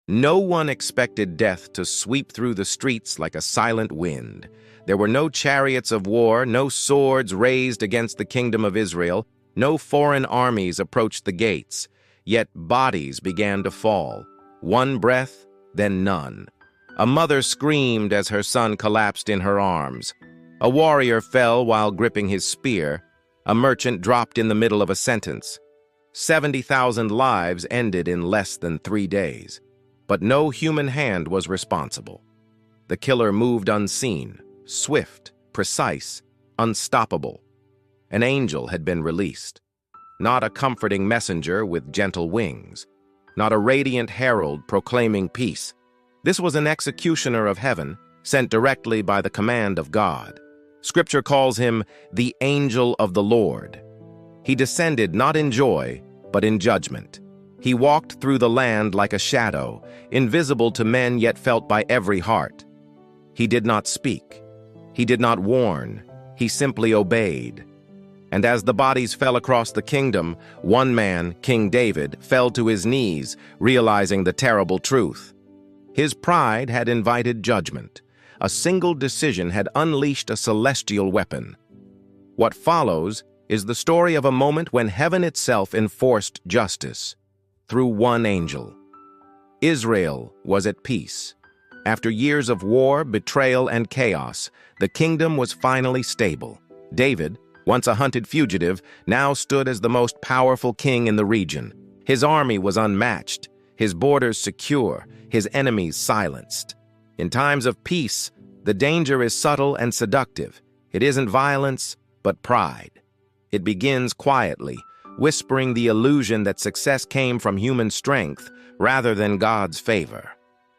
No one expected death to sweep through the streets like a silent wind. There were no chariots of war, no swords raised against the kingdom of Israel, no foreign armies approached the gates. Yet bodies began to fall. One breath, then none. A mother screamed as her son collapsed in her arms. A warrior fell while gripping his spear. A merchant dropped in the middle of a sentence. 70,000 lives ended in less than 3 days. But no human hand was responsible. The killer moved unseen, swift, precise, unstoppable. An angel had been released. Not a comforting messenger with gentle wings. Not a radiant herald proclaiming peace. This was an executioner of heaven, sent directly by the command of God. Scripture calls him the angel of the Lord. He descended not in joy, but in judgment. He walked through the land like a shadow, invisible to men yet felt by every heart. He did not speak. He did not warn. He simply obeyed. And as the bodies fell across the kingdom, one man, King David, fell to his knees, realizing the terrible truth. His pride had invited judgment. A single decision had unleashed a celestial weapon. What follows is the story of a moment when heaven itself enforced justice through one angel. Israel was at peace. After years of war, betrayal, and chaos, the kingdom was finally stable. David, once a hunted fugitive, now stood as the most powerful king in the region. His army was unmatched, his borders secure, his enemies silenced. In times of peace, the danger is subtle and seductive. It isn't violence, but pride. It begins quietly, whispering the illusion that success came from human strength rather than God's favor.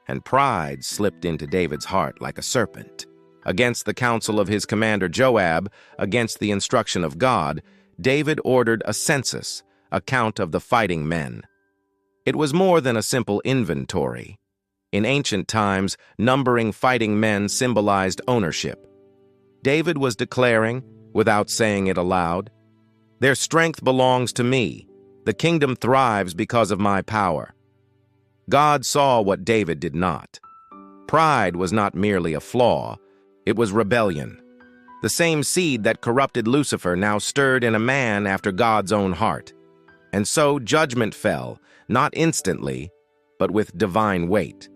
And pride slipped into David's heart like a serpent. Against the counsel of his commander Joab, against the instruction of God, David ordered a census, a count of the fighting men. It was more than a simple inventory. In ancient times, numbering fighting men symbolized ownership. David was declaring, without saying it aloud, "Their strength belongs to me. The kingdom thrives because of my power." God saw what David did not. Pride was not merely a flaw, it was rebellion. The same seed that corrupted Lucifer now stirred in a man after God's own heart. And so judgment fell, not instantly, but with divine weight.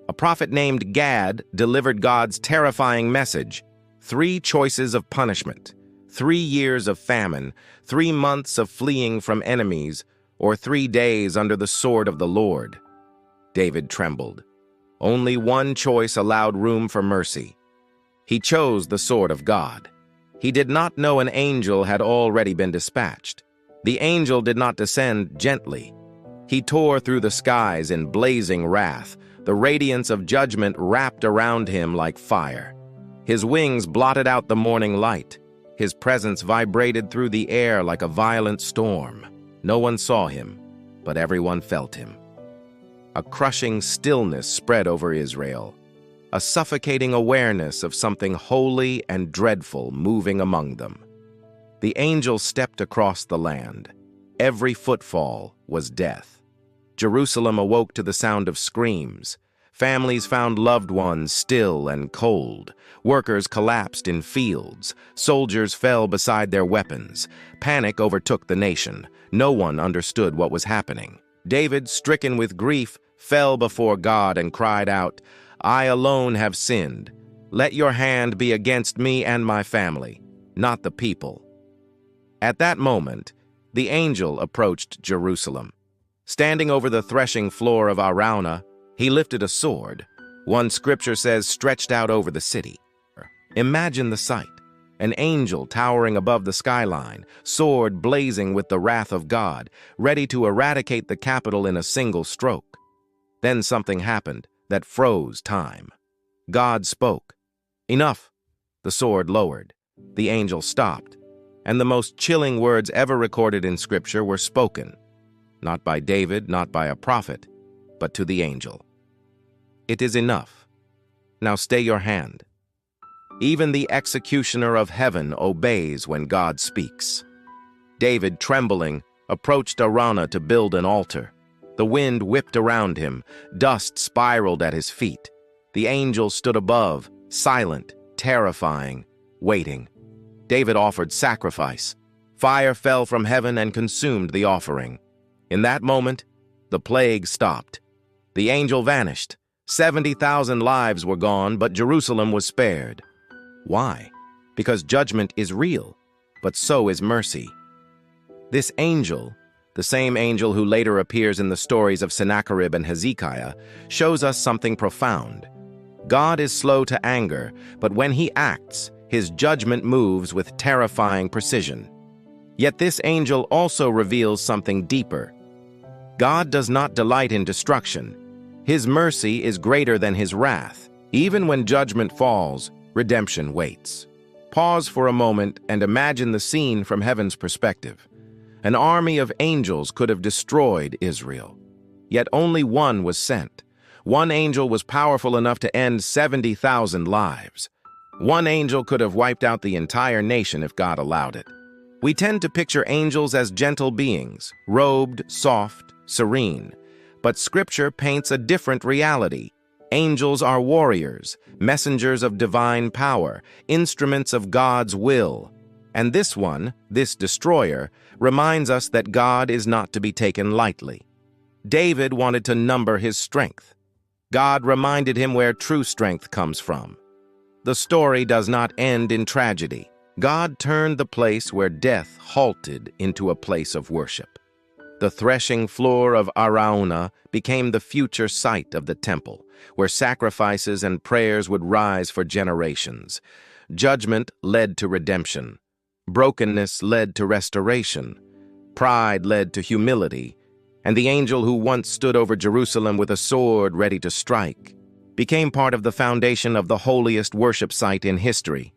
A prophet named Gad delivered God's terrifying message: 3 choices of punishment, 3 years of famine, 3 months of fleeing from enemies, or 3 days under the sword of the Lord. David trembled. Only one choice allowed room for mercy. He chose the sword of God. He did not know an angel had already been dispatched. The angel did not descend gently. He tore through the skies in blazing wrath. The radiance of judgment wrapped around him like fire. His wings blotted out the morning light. His presence vibrated through the air like a violent storm. No one saw him, but everyone felt him. A crushing stillness spread over Israel, a suffocating awareness of something holy and dreadful moving among them. The angel stepped across the land. Every footfall was death. Jerusalem awoke to the sound of screams. Families found loved ones still and cold. Workers collapsed in fields. Soldiers fell beside their weapons. Panic overtook the nation. No one understood what was happening. David, stricken with grief, fell before God and cried out, "I alone have sinned. Let your hand be against me and my family, not the people." At that moment, the angel approached Jerusalem. Standing over the threshing floor of Araunah, he lifted a sword. One scripture says stretched out over the city. Imagine the sight. An angel towering above the skyline, sword blazing with the wrath of God, ready to eradicate the capital in a single stroke. Then something happened that froze time. God spoke. Enough. The sword lowered. The angel stopped. And the most chilling words ever recorded in Scripture were spoken. Not by David, not by a prophet, but to the angel. "It is enough. Now stay your hand." Even the executioner of heaven obeys when God speaks. David, trembling, approached Araunah to build an altar. The wind whipped around him. Dust spiraled at his feet. The angel stood above, silent, terrifying, waiting. David offered sacrifice. Fire fell from heaven and consumed the offering. In that moment, the plague stopped. The angel vanished. 70,000 lives were gone, but Jerusalem was spared. Why? Because judgment is real, but so is mercy. This angel, the same angel who later appears in the stories of Sennacherib and Hezekiah, shows us something profound. God is slow to anger, but when he acts, his judgment moves with terrifying precision. Yet this angel also reveals something deeper. God does not delight in destruction. His mercy is greater than his wrath. Even when judgment falls, redemption waits. Pause for a moment and imagine the scene from heaven's perspective. An army of angels could have destroyed Israel. Yet only one was sent. One angel was powerful enough to end 70,000 lives. One angel could have wiped out the entire nation if God allowed it. We tend to picture angels as gentle beings, robed, soft, serene. But Scripture paints a different reality. Angels are warriors, messengers of divine power, instruments of God's will. And this one, this destroyer, reminds us that God is not to be taken lightly. David wanted to number his strength. God reminded him where true strength comes from. The story does not end in tragedy. God turned the place where death halted into a place of worship. The threshing floor of Araunah became the future site of the temple, where sacrifices and prayers would rise for generations. Judgment led to redemption. Brokenness led to restoration. Pride led to humility. And the angel who once stood over Jerusalem with a sword ready to strike became part of the foundation of the holiest worship site in history.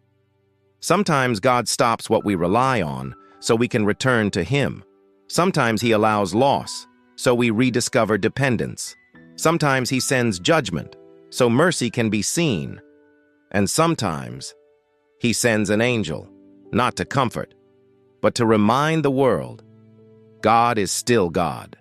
Sometimes God stops what we rely on so we can return to Him. Sometimes He allows loss so we rediscover dependence. Sometimes He sends judgment so mercy can be seen. And sometimes He sends an angel, not to comfort, but to remind the world God is still God.